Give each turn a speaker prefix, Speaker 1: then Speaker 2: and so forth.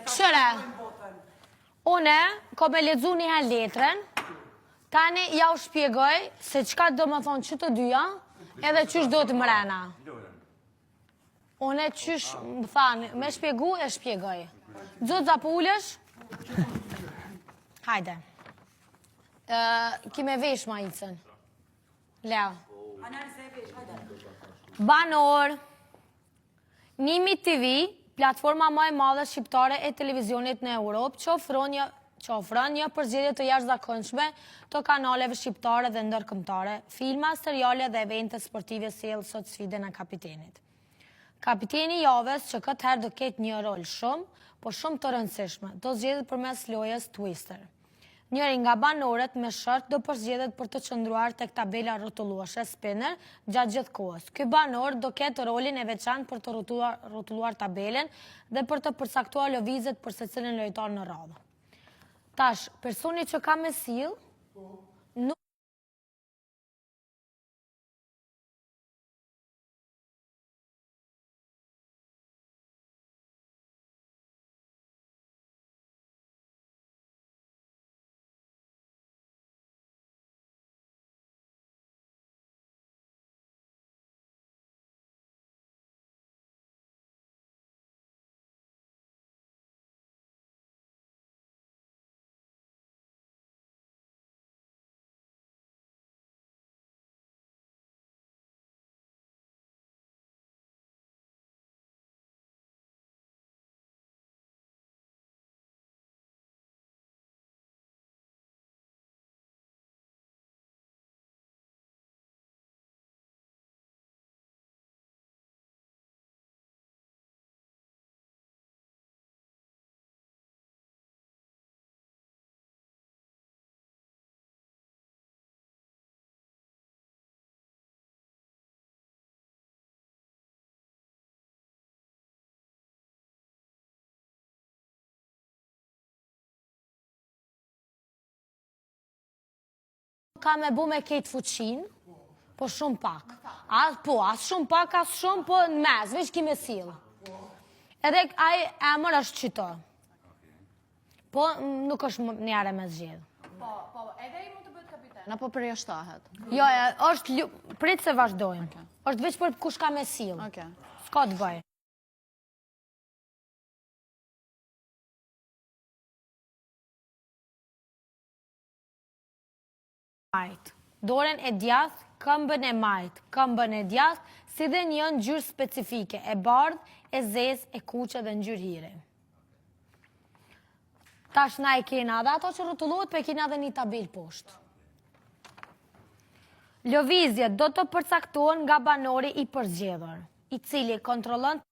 Speaker 1: Shëre, une, ko me ledzu një herë letrën, tani ja u shpjegoj se qka do më thonë që të dyja, edhe qysh do të mrena. Une qysh më thanë, me shpjegu e shpjegoj. Zotë zapullësh? Hajde. Kime vesh ma icën. Leo. Banor. Nimi TV, platforma më e madhe shqiptare e televizionit në Europë, që ofron një përzgjedhje të jashtëzakonshme të kanaleve shqiptare dhe ndërkombëtare, filma, seriale dhe evente sportive sjell sot sfidën e kapitenit. Kapiteni javës, që këtë herë do ketë një rol shumë të rëndësishme, do zgjedhet përmes lojës Twister. Njëri nga banorët me shërt do përzgjedhet për të qëndruar tek tabela rrotulluese spinner gjatë gjithë kohës. Ky banor do ketë rolin e veçantë për të rrotulluar tabelen dhe për të përcaktuar lëvizjet për secilin lojtar në radhë. Tash, personi që ka me sill, nuk ka me bu me ketë fuqin, po shumë pak. As shumë pak, as shumë, po në mes, veç ki me sill. Edhe aj emër është qito. Po nuk është njare me zgjedh.
Speaker 2: Po, edhe i mund të bëhet kapiten. Apo përjashtohet?
Speaker 1: Jo, është, pritë se vazhdojmë. është veç për kush ka me sill. S'ka të bëj. Dorën e djathtë, këmbën e majtë, këmbën e djathtë, si dhe një ngjyrë specifike, e bardhë, e zezë, e kuqe dhe ngjyrë hire. Tash na e kena dhe ato që rrotullohet, pe kena dhe një tabel poshtë. Lëvizjet do të përcaktohen nga banori i përzgjedhur, i cili kontrollon